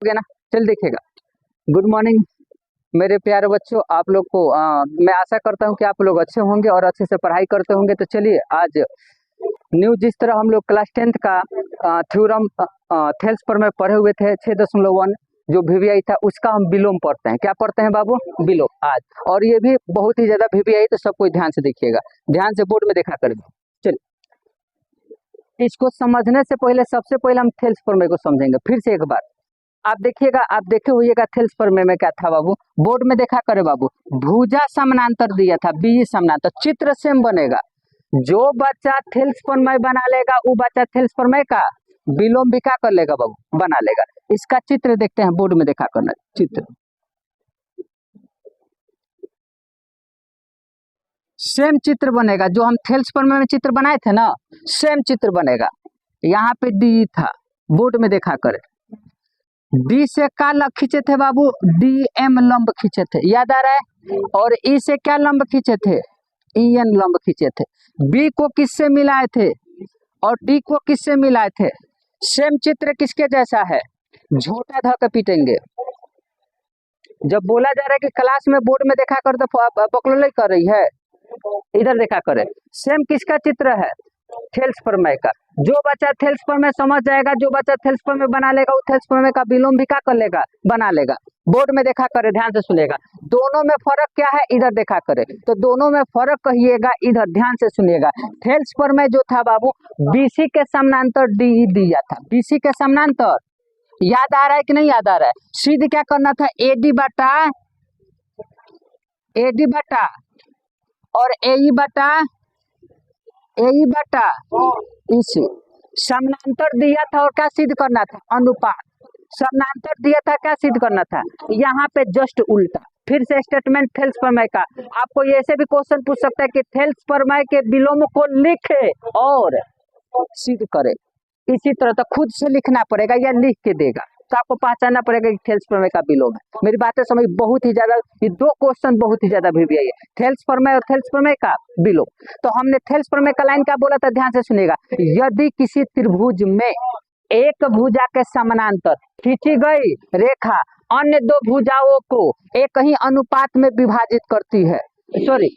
गया ना। चल देखिएगा। गुड मॉर्निंग मेरे प्यारे बच्चों, आप लोग को मैं आशा करता हूं कि आप लोग अच्छे होंगे और अच्छे से पढ़ाई करते होंगे। तो चलिए आज न्यू जिस तरह हम लोग क्लास 10th का थ्योरम थेल्स पर में पढ़े हुए थे 6.1 जो वीवीआई था, उसका हम विलोम पढ़ते हैं। क्या पढ़ते हैं बाबू? विलोम आज। और ये भी बहुत ही ज्यादा वीवीआई, तो सब कोई ध्यान से देखिएगा, ध्यान से बोर्ड में देखा करेंगे। चलिए, इसको समझने से पहले सबसे पहले हम थेल्स प्रमेय को समझेंगे फिर से एक बार। आप देखिएगा, आप देखे होइएगा थेल्स प्रमेय में क्या था बाबू, बोर्ड में देखा करे बाबू। भुजा समानांतर दिया था, बी समानांतर, चित्र सेम बनेगा। जो बच्चा थेल्स प्रमेय बना लेगा वो बच्चा थेल्स प्रमेय का विलोम भी क्या कर लेगा बाबू, बना लेगा। इसका चित्र देखते हैं, बोर्ड में देखा करना चित्र। सेम चित्र बनेगा जो हम थेल्स प्रमेय में चित्र बनाए थे ना, सेम चित्र बनेगा। यहाँ पे डी था, बोर्ड में देखा करे। डी से क्या खींचे थे बाबू, डी एम लंब खींचे थे, याद आ रहा है। और ई से क्या लंब खींचे थे, ई एन लंब खींचे थे। बी को किससे मिलाए थे और डी को किससे मिलाए थे। सेम चित्र किसके जैसा है, झोटा धक पीटेंगे। जब बोला जा रहा है कि क्लास में बोर्ड में देखा कर तो बकलोल कर रही है, इधर देखा करे। सेम किसका चित्र है, थेल्स प्रमेय का। जो बच्चा थेल्स प्रमेय समझ जाएगा, जो बच्चा थेल्स प्रमेय बना लेगा, वो थेल्स प्रमेय का विलोम भी क्या कर लेगा, बना लेगा। बोर्ड में देखा करे, ध्यान से सुनेगा। दोनों में फर्क क्या है, इधर देखा करे। तो दोनों में फर्क कहिएगा, इधर ध्यान से सुनिएगा। थेल्स प्रमेय जो था बाबू, बीसी के समानांतर डी दिया था, बीसी के समानांतर। याद आ रहा है कि नहीं याद आ रहा है। सीध क्या करना था, एडी बटा और एई बटा इसी समानांतर दिया था। और क्या सिद्ध करना था, अनुपात। समानांतर दिया था, क्या सिद्ध करना था, यहाँ पे जस्ट उल्टा। फिर से स्टेटमेंट थेल्स प्रमेय का। आपको ये ऐसे भी क्वेश्चन पूछ सकता है कि थेल्स प्रमेय के विलोम को लिखे और सिद्ध करे। इसी तरह तो खुद से लिखना पड़ेगा या लिख के देगा, तो आपको पहचानना पड़ेगा कि थेल्स प्रमेय का विलोम है। मेरी बातें समझ, बहुत ही ज्यादा, ये दो क्वेश्चन बहुत ही ज्यादा वीवीआई है, थेल्स प्रमेय और थेल्स प्रमेय का विलोम। तो हमने थेल्स प्रमेय का लाइन क्या बोला था, ध्यान से सुनिएगा। यदि किसी त्रिभुज में एक भुजा के समानांतर खींची गई रेखा अन्य दो भुजाओं को एक ही अनुपात में विभाजित करती है, सॉरी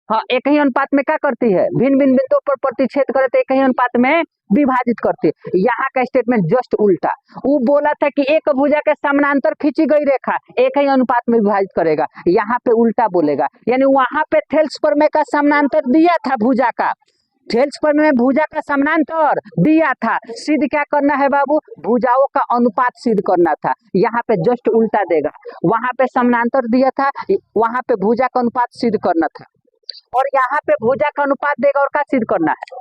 हाँ, एक ही अनुपात में क्या करती है, भिन्न भिन्न बिंदुओं पर प्रतिच्छेद करे तो एक ही अनुपात में विभाजित करती है। यहाँ का स्टेटमेंट जस्ट उल्टा। वो बोला था कि एक भुजा के समानांतर खींची गई रेखा एक ही अनुपात में विभाजित करेगा, यहाँ पे उल्टा बोलेगा। यानी वहां पे थेल्स प्रमेय का समानांतर दिया था भुजा का, थेल्स प्रमेय में भुजा का समानांतर दिया था। सिद्ध क्या करना है बाबू, भुजाओं का अनुपात सिद्ध करना था। यहाँ पे जस्ट उल्टा देगा। वहां पे समानांतर दिया था, वहां पे भुजा का अनुपात सिद्ध करना था। और यहाँ पे भुजा का अनुपात देगा और क्या सिद्ध करना है,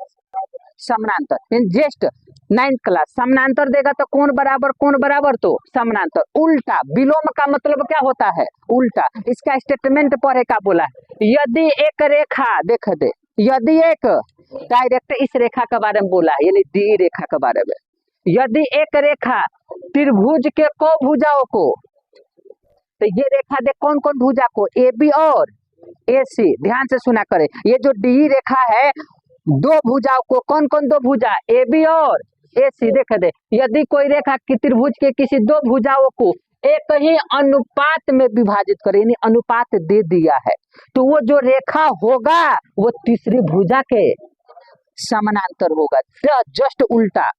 समानांतर। जस्ट 9th क्लास समानांतर देगा तो कोण बराबर तो समानांतर। उल्टा विलोम का मतलब क्या होता है, उल्टा। इसका स्टेटमेंट पढ़े का बोला है, यदि एक रेखा, देख दे, यदि एक डायरेक्ट इस रेखा के बारे में बोला है, यानी डी रेखा के बारे में। यदि एक रेखा त्रिभुज के को भुजाओं को, तो ये रेखा दे कौन कौन भुजा को, ए बी और ए सी। ध्यान से सुना करे, ये जो डी रेखा है दो भुजाओं को, कौन कौन दो भुजा, ए बी और ए सी। देख दे, यदि कोई रेखा की त्रिभुज के किसी दो भुजाओं को एक ही अनुपात में विभाजित करे, यानी अनुपात दे दिया है, तो वो जो रेखा होगा वो तीसरी भुजा के समानांतर होगा। जस्ट उल्टा।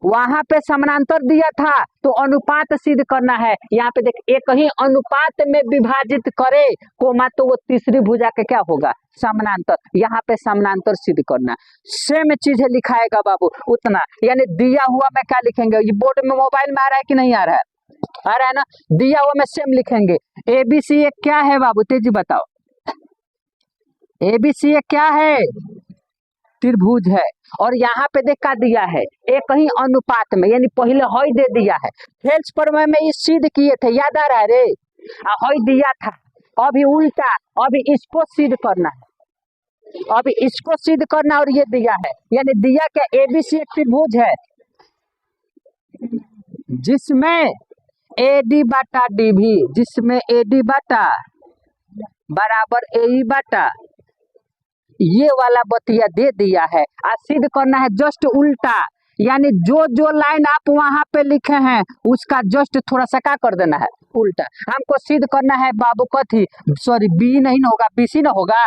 वहां पे समानांतर दिया था तो अनुपात सिद्ध करना है। यहाँ पे देख, एक ही अनुपात में विभाजित करे कोमा, तो वो तीसरी भुजा के क्या होगा, समानांतर। यहाँ पे समानांतर सिद्ध करना। सेम चीज है, लिखाएगा बाबू उतना। यानी दिया हुआ में क्या लिखेंगे, ये बोर्ड में मोबाइल में आ रहा है कि नहीं आ रहा है, आ रहा है ना। दिया हुआ में सेम लिखेंगे। एबीसी एक क्या है बाबू, तेजी बताओ। एबीसी एक क्या है, त्रिभुज है। और यहाँ पे देख का दिया है, एक ही अनुपात में, यानी पहले हई दे दिया है। थेल्स प्रमेय में इस सिद्ध किए थे, याद आ रहा है रे, हई दिया था। अभी उल्टा, अभी इसको सिद्ध करना है, अभी इसको सिद्ध करना। और ये दिया है, यानी दिया क्या, एबीसी एक त्रिभुज है जिसमें एडी बटा डी भी, जिसमें एडी बटा बराबर एई बटा, ये वाला बतिया दे दिया है। आज सिद्ध करना है जस्ट उल्टा। यानी जो जो लाइन आप वहां पे लिखे हैं उसका जस्ट थोड़ा सा क्या कर देना है, उल्टा। हमको सिद्ध करना है बाबू कथी, सॉरी बी नहीं ना होगा, बीसी ना होगा,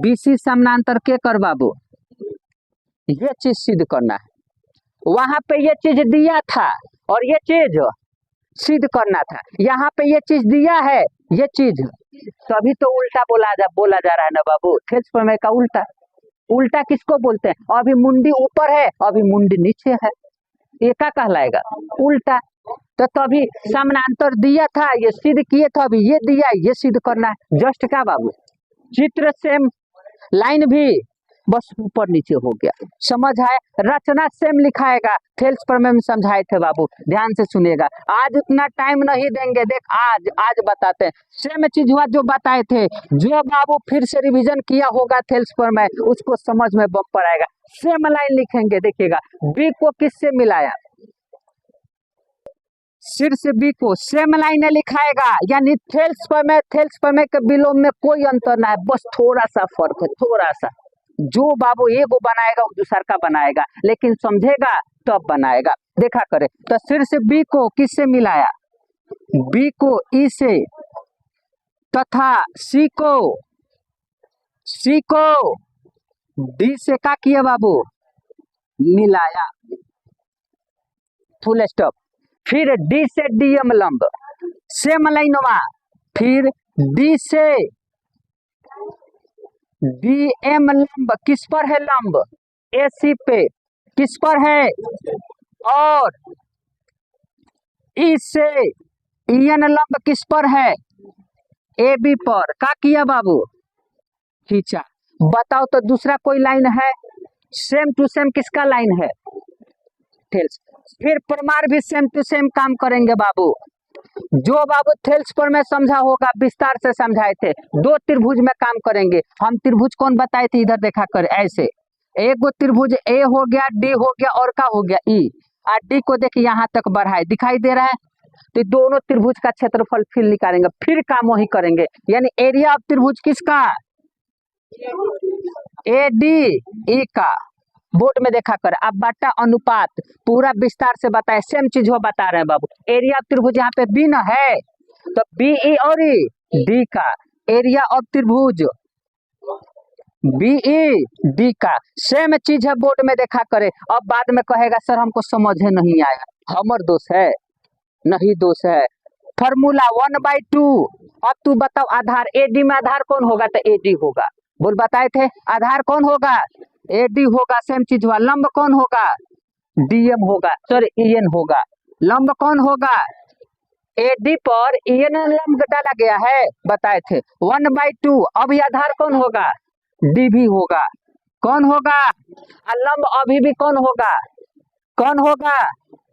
बीसी समानांतर के कर बाबू, ये चीज सिद्ध करना है। वहां पे ये चीज दिया था और ये चीज सिद्ध करना था, यहाँ पे ये चीज दिया है, ये चीज, तभी तो उल्टा बोला जा रहा है ना बाबू, थेल्स प्रमेय का उल्टा। उल्टा किसको बोलते हैं, अभी मुंडी ऊपर है अभी मुंडी नीचे है, ये क्या कहलाएगा, उल्टा। तो तभी समानांतर दिया था, ये सिद्ध किए थे, अभी ये दिया, ये सिद्ध करना है। जस्ट क्या बाबू, चित्र सेम, लाइन भी बस ऊपर नीचे हो गया, समझ आए। रचना सेम लिखाएगा, थेल्स प्रमेय में समझाए थे बाबू, ध्यान से सुनिएगा। आज उतना टाइम नहीं देंगे, देख आज बताते हैं। सेम चीज हुआ जो बताए थे, जो बाबू फिर से रिवीजन किया होगा थेल्स प्रमेय, उसको समझ में बम्पर आएगा। सेम लाइन लिखेंगे, देखिएगा बी को किससे मिलाया, सिर से बी को, सेम लाइन लिखाएगा, यानी थेल्स प्रमेय के विलोम में कोई अंतर ना है, बस थोड़ा सा फर्क है, थोड़ा सा। जो बाबू एगो बनाएगा वो दूसरा का बनाएगा, लेकिन समझेगा तब बनाएगा। देखा करे तो सिर से बी को किससे मिलाया, बी को ई से, तथा सी को डी से क्या किया बाबू, मिलाया, फुल स्टॉप। फिर डी से डीएम लंब, सेम लाइनवा, फिर डी से डीएम लंब, किस पर है लंब, एसी पे, किस पर है, और ई से ईएन लंब किस पर है, ए बी पर, क्या किया बाबू, खींचा। बताओ तो दूसरा कोई लाइन है, सेम टू सेम किसका लाइन है, थेल्स। फिर प्रमाण भी सेम टू सेम काम करेंगे बाबू, जो बाबू थेल्स पर मैं समझा होगा, विस्तार से समझाए थे। दो त्रिभुज में काम करेंगे हम, त्रिभुज कौन बताए थे, इधर देखा कर, ऐसे एक गो त्रिभुज ए हो गया, डी हो गया, और का हो गया ई, और डी को देखिए यहाँ तक बढ़ाए, दिखाई दे रहा है, तो दोनों त्रिभुज का क्षेत्रफल फिर निकालेंगे, फिर काम वही करेंगे, यानी एरिया ऑफ त्रिभुज किसका, ए डी ई का। बोर्ड में देखा कर, अब बटा अनुपात पूरा विस्तार से बताए, सेम चीज वो बता रहे हैं बाबू। एरिया ऑफ त्रिभुज यहाँ पे बी न है, तो बी ई और ई डी का, एरिया ऑफ त्रिभुज बी ई डी का, सेम चीज है, बोर्ड में देखा करे। अब बाद में कहेगा सर हमको समझ नहीं आया, हमर दोष है, नहीं दोष है। फॉर्मूला 1/2, अब तू बताओ आधार, एडी में आधार कौन होगा, तो एडी होगा, बोल बताए थे, आधार कौन होगा, एडी होगा, सेम चीज हुआ। लंब कौन होगा, डीएम होगा, सॉरी ईएन होगा। लंब कौन होगा, एडी पर ईएन लंब डाला गया है, बताए थे 1/2। अब ये आधार कौन होगा, डीबी होगा, कौन होगा, लंब अभी भी कौन होगा, कौन होगा,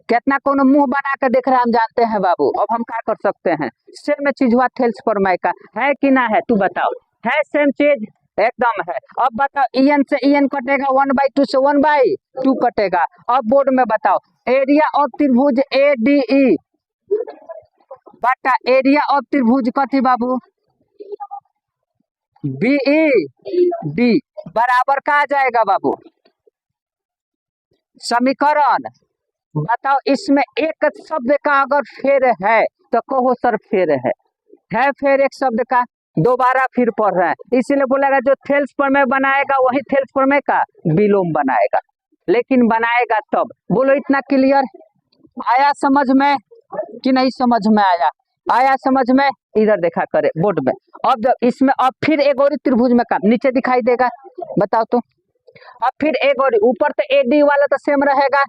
कितना कौन मुंह बना कर देख रहा है, हम जानते हैं बाबू। अब हम क्या कर सकते हैं, सेम चीज हुआ थेल्स प्रमेय का, है कि ना है, तू बताओ, है सेम चीज, एकदम है। अब बताओ ईएन से ईएन कटेगा, 1/2 से 1/2 कटेगा। अब बोर्ड में बताओ, एरिया ऑफ त्रिभुज ए डी ई बटा एरिया ऑफ त्रिभुज कथी बाबू, बी ई डी, बराबर का आ जाएगा बाबू, समीकरण बताओ। इसमें एक शब्द का अगर फेर है तो कहो सर फेर है फेर एक शब्द का, दोबारा फिर पढ़ रहे हैं, इसीलिए बोलेगा जो थेल्स प्रमेय बनाएगा वही थेल्स प्रमेय का विलोम बनाएगा, लेकिन बनाएगा तब। बोलो इतना क्लियर आया समझ में कि नहीं समझ में आया, आया समझ में, इधर देखा करे बोर्ड में। अब जब इसमें अब फिर एक और त्रिभुज में काम नीचे दिखाई देगा, बताओ तो, अब फिर एक और ऊपर तो एडी वाला तो सेम रहेगा,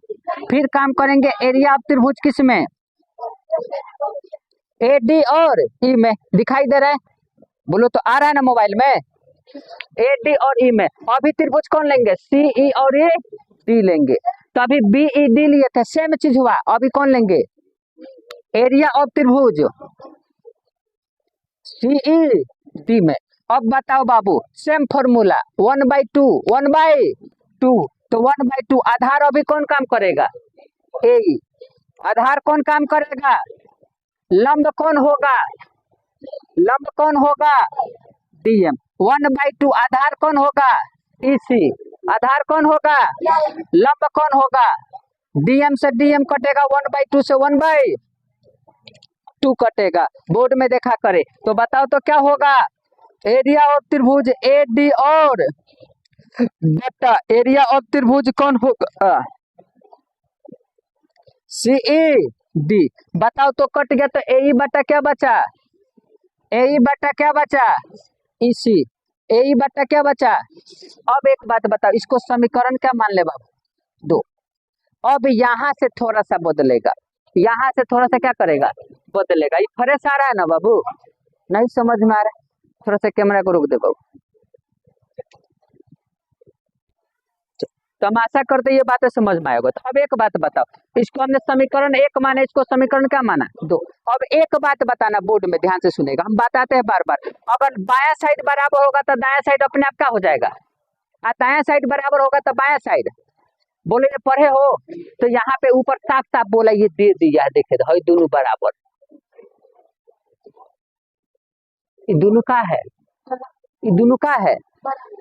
फिर काम करेंगे एरिया ऑफ त्रिभुज किस में, एडी और ई में, दिखाई दे रहा है, बोलो तो आ रहा है ना मोबाइल में, ए डी और ई में। अभी त्रिभुज कौन लेंगे, सी ई और ए डी लेंगे, तो अभी बी ई डी लिए थे, सेम चीज हुआ, अभी कौन लेंगे, एरिया ऑफ त्रिभुज सी ई डी में। अब बताओ बाबू सेम फॉर्मूला 1/2 तो 1/2 आधार अभी कौन काम करेगा, ए, आधार कौन काम करेगा, लंब कौन होगा, लंब कौन होगा, डीएम। 1/2 आधार कौन होगा, ईसी, आधार कौन होगा, लंब कौन होगा, डीएम से डीएम कटेगा, 1/2 से 1/2 कटेगा। बोर्ड में देखा करे तो बताओ तो क्या होगा। एरिया ऑफ त्रिभुज ए डी और बटा एरिया ऑफ त्रिभुज कौन होगा, सी ई डी। बताओ तो कट गया तो ए बटा क्या बचा, ए बटा क्या बचा, ई सी। ए बटा क्या बचा। अब एक बात बताओ, इसको समीकरण क्या मान ले बाबू, 2। अब यहाँ से थोड़ा सा बदलेगा, यहाँ से थोड़ा सा क्या करेगा, बदलेगा। ये फरेस आ रहा है ना बाबू, नहीं समझ में आ रहा है, थोड़ा सा कैमरा को रोक दे बाबू। तमाशा करते ये बातें समझ में आएगा। तो अब एक बात बताओ, इसको हमने समीकरण 1 माना, इसको समीकरण क्या माना, 2। अब एक बात बताना, बोर्ड में ध्यान से सुनेगा, हम बताते हैं बार बार। अगर बाया साइड बराबर होगा तो दाया साइड अपने आप क्या हो जाएगा, और दाया साइड बराबर होगा तो बाया साइड। बोले ये पढ़े हो तो यहाँ पे ऊपर साफ साफ बोला, ये दे दिया है, देखे तो दोनों बराबर, ये दोनों का है, ये दोनों का है,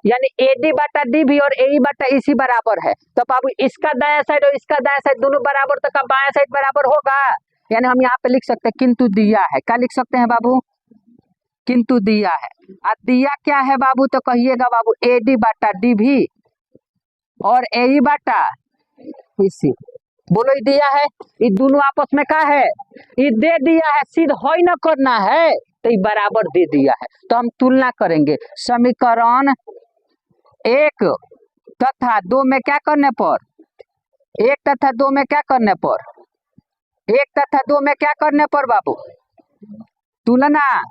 यानी एडी बटा डी भी और ए बटा इसी बराबर है। तो बाबू इसका दाया साइड और इसका दाया साइड दोनों बराबर, तो कब बाया साइड बराबर होगा। यानी हम यहाँ पे लिख सकते हैं किंतु दिया है, क्या लिख सकते हैं बाबू, किंतु दिया है। और दिया क्या है बाबू, तो कहिएगा बाबू एडी बटा डी भी और ए बटा इसी। बोलो ये दिया है, ये दोनों आपस में क्या है, ये दे दिया है, सीध हो ही ना करना है, तो ये बराबर दे दिया है। तो हम तुलना करेंगे समीकरण 1 तथा 2 में क्या करने पर, 1 तथा 2 में क्या करने पर, 1 तथा 2 में क्या करने पर बाबू, तुलना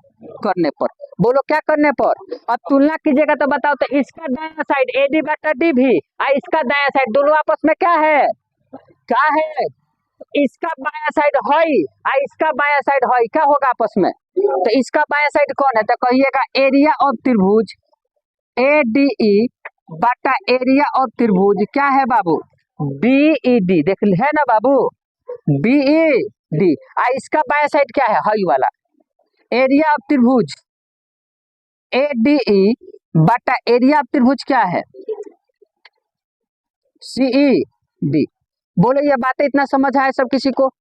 करने पर। बोलो क्या करने पर। अब तुलना कीजिएगा तो बताओ तो इसका दाया साइड एडी बटा डी भी और इसका दाया साइड दोनों आपस में क्या है, क्या है, इसका बाया साइड हई और इसका बाया साइड हई, क्या होगा आपस में। तो इसका बाया साइड कौन है, तो कहिएगा एरिया ऑफ त्रिभुज ए डी ई बटा एरिया ऑफ त्रिभुज क्या है बाबू, बी ई डी। देख है ना बाबू, बी ई डी। और इसका बाया साइड क्या है, हई वाला। एरिया ऑफ त्रिभुज ए डी ई बटा एरिया ऑफ त्रिभुज क्या है, सी ई डी। बोलो ये बातें इतना समझ आए सब किसी को।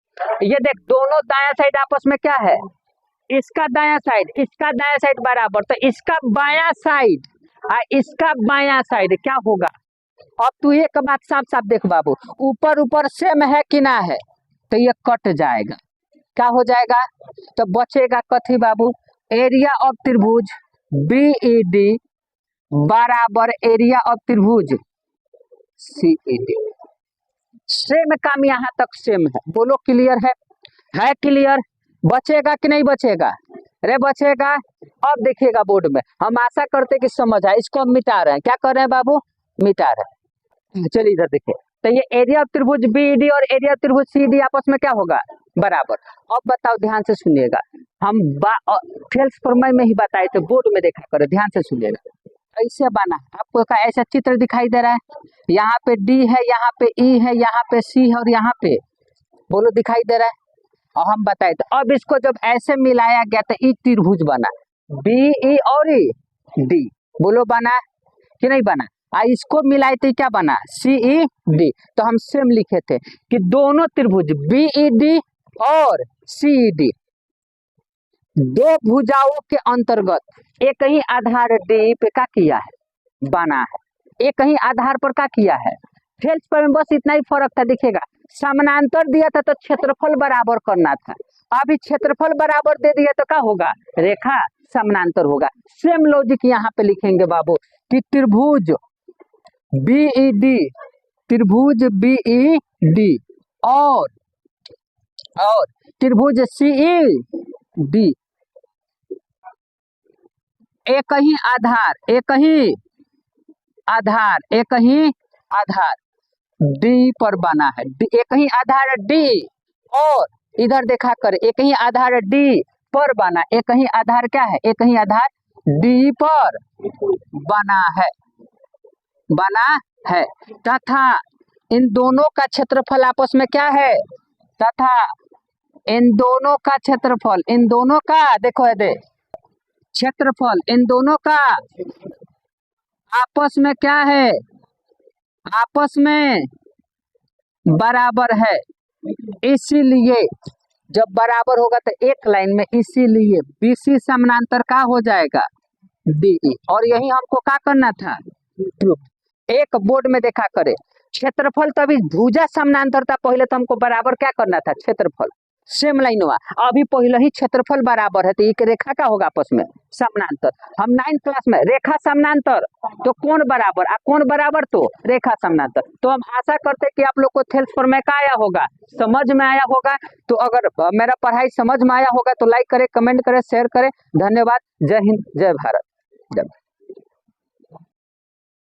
ये देख दोनों दाया साइड आपस में क्या है, इसका दाया साइड इसका दाया साइड बराबर, तो इसका बाया साइड और इसका बाया साइड क्या होगा। अब तू एक बात साफ साफ देख बाबू, ऊपर ऊपर सेम है कि ना है, तो ये कट जाएगा, क्या हो जाएगा, तो बचेगा कथी बाबू, एरिया ऑफ त्रिभुज बी ई डी बराबर एरिया ऑफ त्रिभुज सी ई डी। सेम काम यहाँ तक सेम है। बोलो क्लियर है क्लियर। बचेगा कि नहीं बचेगा, अरे बचेगा। अब देखिएगा बोर्ड में, हम आशा करते कि समझ आए। इसको हम मिटा रहे हैं, क्या कर रहे हैं बाबू, मिटा रहे हैं। चलिए इधर देखिए, तो ये एरिया ऑफ त्रिभुज बीडी और एरिया ऑफ त्रिभुज सीडी आपस में क्या होगा, बराबर। अब बताओ ध्यान से सुनिएगा, हम फेल्स प्रमेय में ही बताए थे, बोर्ड में देखा करो, ध्यान से सुनिएगा। ऐसे बना आपको का ऐसा चित्र दिखाई दे रहा है, यहाँ पे डी है, यहाँ पे ई है, यहाँ पे सी है और यहाँ पे बोलो दिखाई दे रहा है। और हम बताए तो अब इसको जब ऐसे मिलाया गया तो ई त्रिभुज बना, बी ई और डी। बोलो बना कि नहीं बना। इसको मिलाए थे क्या बना, सी ई डी। तो हम सेम लिखे थे कि दोनों त्रिभुज बी ई डी और सी ई डी दो भुजाओं के अंतर्गत एक ही आधार डी पे क्या किया है, बना है, एक ही आधार पर क्या किया है। फेल्स पर में बस इतना ही फर्क था। दिखेगा समानांतर दिया था तो क्षेत्रफल बराबर करना था, अभी क्षेत्रफल बराबर दे दिया तो क्या होगा, रेखा समानांतर होगा। सेम लॉजिक यहाँ पे लिखेंगे बाबू कि त्रिभुज बी ई डी, त्रिभुज बी ई डी और त्रिभुज सी ई डी एक ही आधार डी पर बना है। एक ही आधार डी और इधर देखा कर एक ही आधार डी पर बना, एक ही आधार क्या है, एक ही आधार डी पर बना है तथा इन दोनों का क्षेत्रफल आपस में क्या है, तथा इन दोनों का क्षेत्रफल, इन दोनों का देखो है दे क्षेत्रफल, इन दोनों का आपस में क्या है, आपस में बराबर है, इसीलिए जब बराबर होगा तो एक लाइन में, इसीलिए BC समानांतर का हो जाएगा DE। और यही हमको क्या करना था, एक बोर्ड में देखा करे क्षेत्रफल, तभी भुजा समानांतर था, पहले तो हमको बराबर क्या करना था, क्षेत्रफल, सेम लाइन हुआ, अभी पहले ही क्षेत्रफल बराबर है तो एक रेखा का होगा आपस में समानांतर। हम 9th क्लास में रेखा समानांतर तो कोण बराबर, कोण बराबर तो रेखा समानांतर। तो हम आशा करते कि आप लोग को थेल्स प्रमेय का आया होगा, समझ में आया होगा। तो अगर मेरा पढ़ाई समझ में आया होगा तो लाइक करें, कमेंट करें, शेयर करें। धन्यवाद। जय हिंद, जय भारत।